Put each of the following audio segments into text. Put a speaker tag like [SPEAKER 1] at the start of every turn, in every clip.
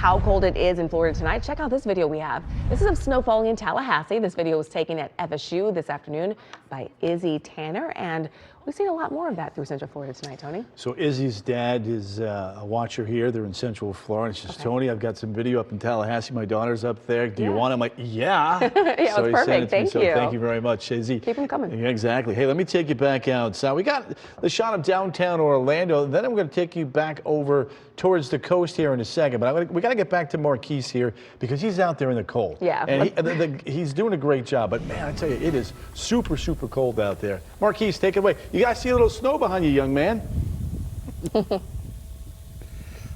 [SPEAKER 1] how cold it is in Florida tonight, check out this video we have. This is of snow falling in Tallahassee. This video was taken at FSU this afternoon by Izzy Tanner, and we've seen a lot more of that through Central Florida tonight, Tony.
[SPEAKER 2] So Izzy's dad is a watcher here. They're in Central Florida. She says, Tony, I've got some video up in Tallahassee. My daughter's up there. Do you want it? I'm like, yeah.
[SPEAKER 1] Yeah,
[SPEAKER 2] so
[SPEAKER 1] it was perfect. Thank you.
[SPEAKER 2] So thank you very much, Izzy.
[SPEAKER 1] Keep them coming.
[SPEAKER 2] Yeah, exactly. Hey, let me take you back outside. We got the shot of downtown Orlando. Then I'm going to take you back over towards the coast here in a second. But we got to get back to Marquise here because he's out there in the cold.
[SPEAKER 1] Yeah.
[SPEAKER 2] And he's doing a great job. But man, I tell you, it is super, super cold out there. Marquise, take it away. You guys see a little snow behind you, young man.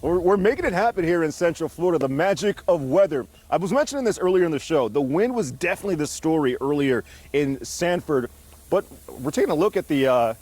[SPEAKER 3] We're making it happen here in Central Florida, the magic of weather. I was mentioning this earlier in the show. The wind was definitely the story earlier in Sanford, but we're taking a look at the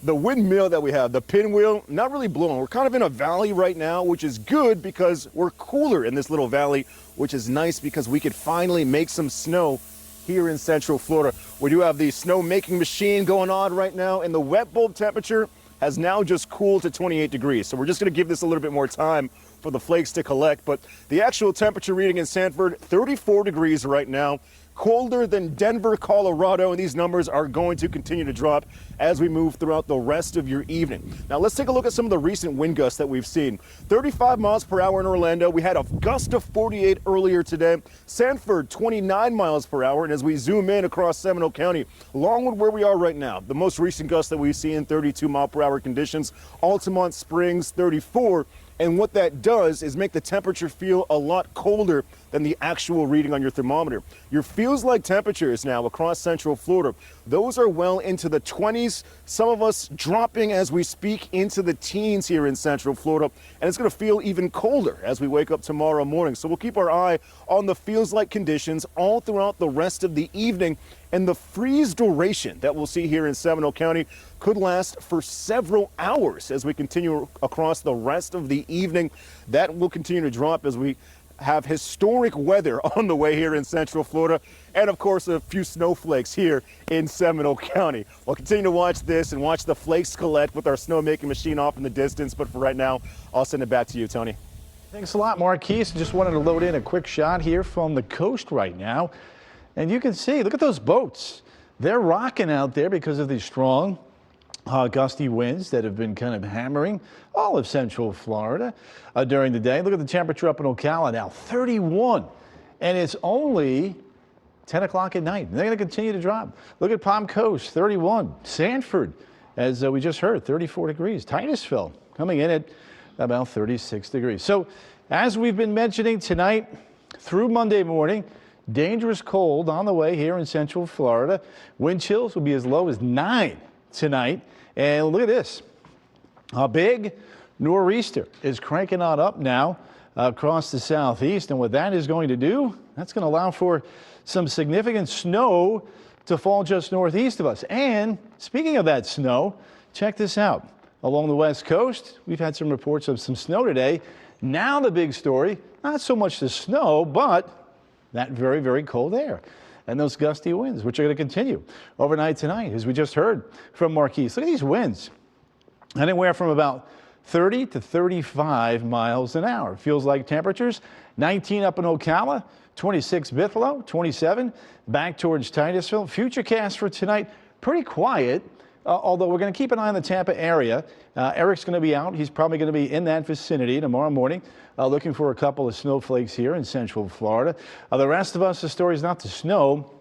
[SPEAKER 3] windmill that we have, the pinwheel, not really blowing. We're kind of in a valley right now, which is good because we're cooler in this little valley, which is nice because we could finally make some snow here in Central Florida. We do have the snow making machine going on right now, and the wet bulb temperature has now just cooled to 28 degrees. So we're just gonna give this a little bit more time for the flakes to collect. But the actual temperature reading in Sanford, 34 degrees right now, colder than Denver, Colorado, and these numbers are going to continue to drop as we move throughout the rest of your evening. Now let's take a look at some of the recent wind gusts that we've seen. 35 miles per hour in Orlando. We had a gust of 48 earlier today. Sanford, 29 miles per hour. And as we zoom in across Seminole County, Longwood, where we are right now, the most recent gust that we've seen, 32 mile per hour conditions. Altamont Springs, 34. And what that does is make the temperature feel a lot colder than the actual reading on your thermometer. Your feels like temperatures now across Central Florida, those are well into the 20s. Some of us dropping as we speak into the teens here in Central Florida. And it's going to feel even colder as we wake up tomorrow morning. So we'll keep our eye on the feels like conditions all throughout the rest of the evening. And the freeze duration that we'll see here in Seminole County could last for several hours as we continue across the rest of the evening. That will continue to drop as we have historic weather on the way here in Central Florida, and of course a few snowflakes here in Seminole County. We'll continue to watch this and watch the flakes collect with our snow making machine off in the distance, but for right now, I'll send it back to you, Tony.
[SPEAKER 2] Thanks a lot, Marquise. Just wanted to load in a quick shot here from the coast right now. And you can see, look at those boats. They're rocking out there because of these strong, gusty winds that have been kind of hammering all of Central Florida during the day. Look at the temperature up in Ocala now, 31. And it's only 10 o'clock at night. And they're going to continue to drop. Look at Palm Coast, 31. Sanford, as we just heard, 34 degrees. Titusville coming in at about 36 degrees. So as we've been mentioning tonight through Monday morning, dangerous cold on the way here in Central Florida. Wind chills will be as low as 9 tonight. And look at this. A big nor'easter is cranking on up now across the southeast. And what that is going to do, that's going to allow for some significant snow to fall just northeast of us. And speaking of that snow, check this out. Along the west coast, we've had some reports of some snow today. Now the big story, not so much the snow, but that very, very cold air and those gusty winds, which are going to continue overnight tonight, as we just heard from Marquise. Look at these winds, anywhere from about 30 to 35 miles an hour. Feels like temperatures, 19 up in Ocala, 26 Bithlo, 27 back towards Titusville. Futurecast for tonight, pretty quiet. Although we're going to keep an eye on the Tampa area. Eric's going to be out. He's probably going to be in that vicinity tomorrow morning, looking for a couple of snowflakes here in Central Florida. The rest of us, the story is not the snow,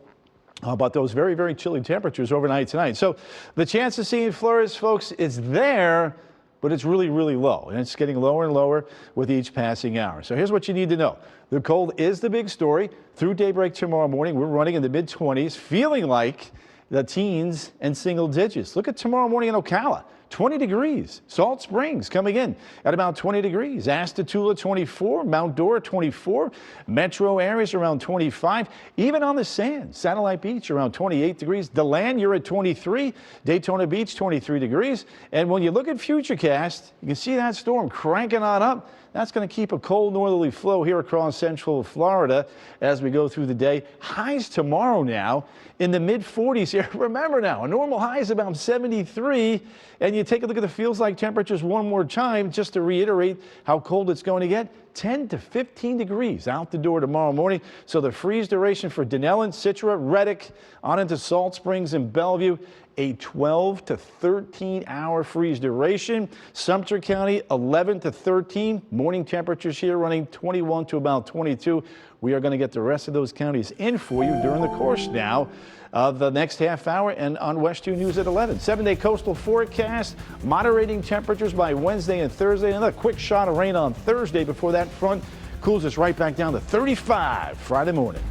[SPEAKER 2] but those very, very chilly temperatures overnight tonight. So the chance of seeing flurries, folks, is there, but it's really, really low. And it's getting lower and lower with each passing hour. So here's what you need to know. The cold is the big story. Through daybreak tomorrow morning, we're running in the mid-20s, feeling like the teens and single digits. Look at tomorrow morning in Ocala, 20 degrees. Salt Springs coming in at about 20 degrees. Astatula 24, Mount Dora 24, metro areas around 25. Even on the sand, Satellite Beach around 28 degrees. DeLand, you're at 23. Daytona Beach 23 degrees. And when you look at Futurecast, you can see that storm cranking on up. That's going to keep a cold northerly flow here across central Florida as we go through the day. Highs tomorrow now in the mid 40s here. Remember now, a normal high is about 73. And you take a look at the feels like temperatures one more time just to reiterate how cold it's going to get. 10 to 15 degrees out the door tomorrow morning. So the freeze duration for Denellen, Citra, Reddick, on into Salt Springs and Bellevue, a 12 to 13 hour freeze duration. Sumter County, 11 to 13. Morning temperatures here running 21 to about 22. We are going to get the rest of those counties in for you during the course now of the next half hour and on West 2 News at 11. 7-day coastal forecast, moderating temperatures by Wednesday and Thursday. Another quick shot of rain on Thursday before that front cools us right back down to 35 Friday morning.